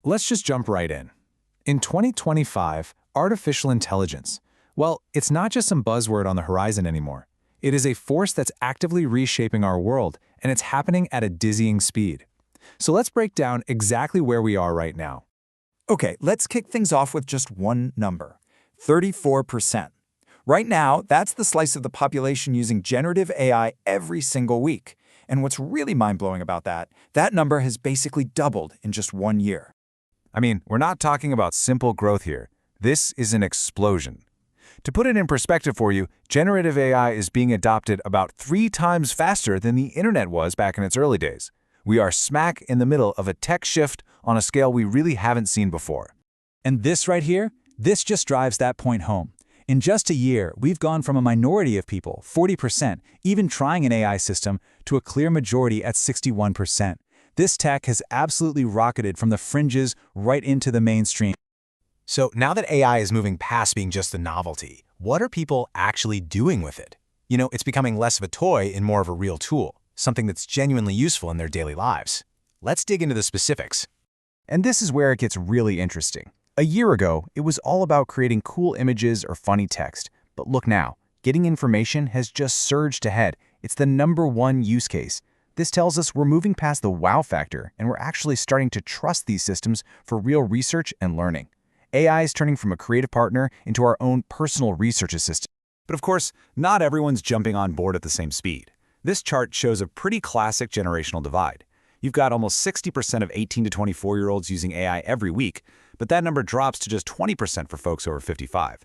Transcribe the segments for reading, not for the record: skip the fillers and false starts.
let's just jump right in. In 2025, artificial intelligence, well, it's not just some buzzword on the horizon anymore. It is a force that's actively reshaping our world, and it's happening at a dizzying speed. So let's break down exactly where we are right now. Okay, let's kick things off with just one number, 34%. Right now, that's the slice of the population using generative AI every single week. And what's really mind-blowing about that number has basically doubled in just 1 year. I mean, we're not talking about simple growth here. This is an explosion. To put it in perspective for you, generative AI is being adopted about 3 times faster than the internet was back in its early days. We are smack in the middle of a tech shift on a scale we really haven't seen before. And this right here, this just drives that point home. In just a year, we've gone from a minority of people, 40%, even trying an AI system, to a clear majority at 61%. This tech has absolutely rocketed from the fringes right into the mainstream. So now that AI is moving past being just a novelty, what are people actually doing with it? It's becoming less of a toy and more of a real tool, something that's genuinely useful in their daily lives. Let's dig into the specifics. And this is where it gets really interesting. A year ago, it was all about creating cool images or funny text. But look now, getting information has just surged ahead. It's the #1 use case. This tells us we're moving past the wow factor, and we're actually starting to trust these systems for real research and learning. AI is turning from a creative partner into our own personal research assistant. But of course, not everyone's jumping on board at the same speed. This chart shows a pretty classic generational divide. You've got almost 60% of 18 to 24-year-olds using AI every week, but that number drops to just 20% for folks over 55.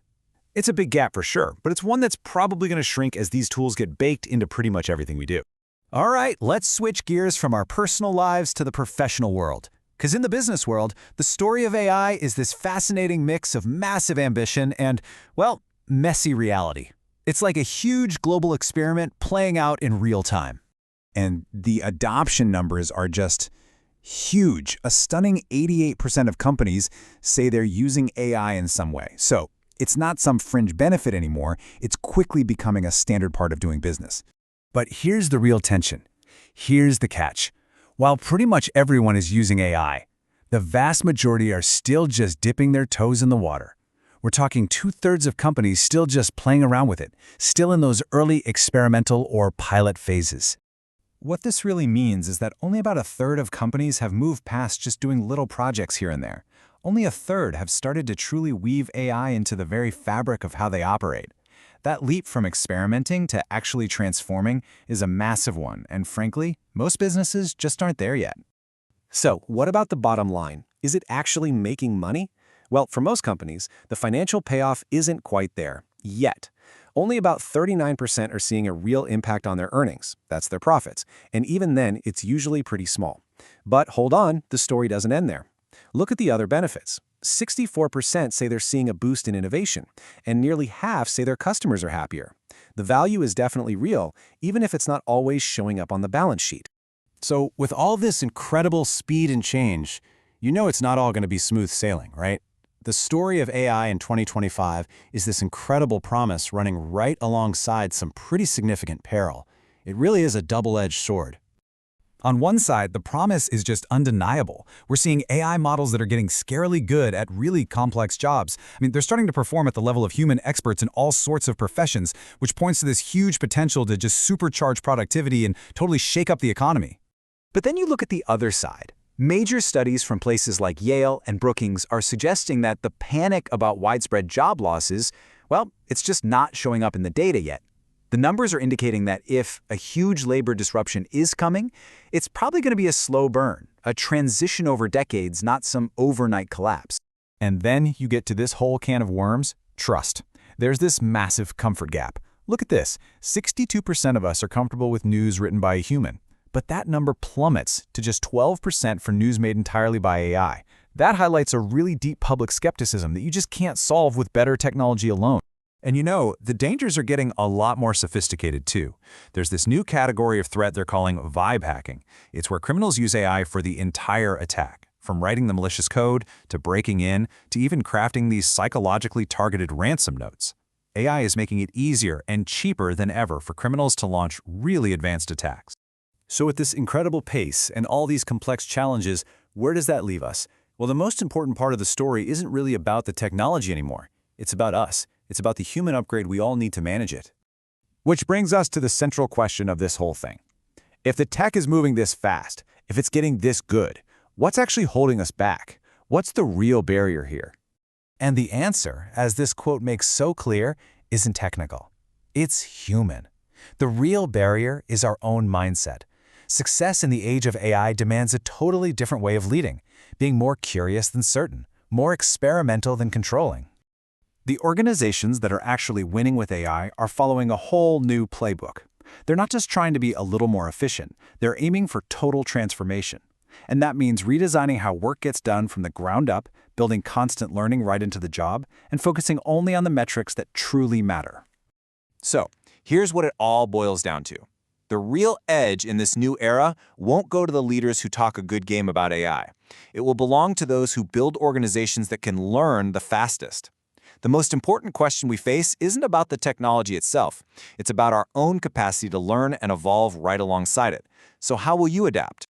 It's a big gap for sure, but it's one that's probably going to shrink as these tools get baked into pretty much everything we do. All right, let's switch gears from our personal lives to the professional world. Because in the business world, the story of AI is this fascinating mix of massive ambition and, well, messy reality. It's like a huge global experiment playing out in real time. And the adoption numbers are just huge. A stunning 88% of companies say they're using AI in some way. So it's not some fringe benefit anymore. It's quickly becoming a standard part of doing business. But here's the real tension. Here's the catch. While pretty much everyone is using AI, the vast majority are still just dipping their toes in the water. We're talking 2/3 of companies still just playing around with it, still in those early experimental or pilot phases. What this really means is that only about 1/3 of companies have moved past just doing little projects here and there. Only 1/3 have started to truly weave AI into the very fabric of how they operate. That leap from experimenting to actually transforming is a massive one, and frankly, most businesses just aren't there yet. So, what about the bottom line? Is it actually making money? Well, for most companies, the financial payoff isn't quite there, yet. Only about 39% are seeing a real impact on their earnings. That's their profits. And even then, it's usually pretty small. But hold on, the story doesn't end there. Look at the other benefits. 64% say they're seeing a boost in innovation, and nearly half say their customers are happier. The value is definitely real, even if it's not always showing up on the balance sheet. So with all this incredible speed and change, it's not all going to be smooth sailing, right? The story of AI in 2025 is this incredible promise running right alongside some pretty significant peril. It really is a double-edged sword. On one side, the promise is just undeniable. We're seeing AI models that are getting scarily good at really complex jobs. They're starting to perform at the level of human experts in all sorts of professions, which points to this huge potential to just supercharge productivity and totally shake up the economy. But then you look at the other side. Major studies from places like Yale and Brookings are suggesting that the panic about widespread job losses, well, it's just not showing up in the data yet. The numbers are indicating that if a huge labor disruption is coming, it's probably going to be a slow burn, a transition over decades, not some overnight collapse. And then you get to this whole can of worms, trust. There's this massive comfort gap. Look at this, 62% of us are comfortable with news written by a human. But that number plummets to just 12% for news made entirely by AI. That highlights a really deep public skepticism that you just can't solve with better technology alone. And the dangers are getting a lot more sophisticated too. There's this new category of threat they're calling vibe hacking. It's where criminals use AI for the entire attack, from writing the malicious code, to breaking in, to even crafting these psychologically targeted ransom notes. AI is making it easier and cheaper than ever for criminals to launch really advanced attacks. So with this incredible pace and all these complex challenges, where does that leave us? Well, the most important part of the story isn't really about the technology anymore. It's about us. It's about the human upgrade we all need to manage it. Which brings us to the central question of this whole thing. If the tech is moving this fast, if it's getting this good, what's actually holding us back? What's the real barrier here? And the answer, as this quote makes so clear, isn't technical. It's human. The real barrier is our own mindset. Success in the age of AI demands a totally different way of leading, being more curious than certain, more experimental than controlling. The organizations that are actually winning with AI are following a whole new playbook. They're not just trying to be a little more efficient, they're aiming for total transformation. And that means redesigning how work gets done from the ground up, building constant learning right into the job, and focusing only on the metrics that truly matter. So, here's what it all boils down to. The real edge in this new era won't go to the leaders who talk a good game about AI. It will belong to those who build organizations that can learn the fastest. The most important question we face isn't about the technology itself. It's about our own capacity to learn and evolve right alongside it. So how will you adapt?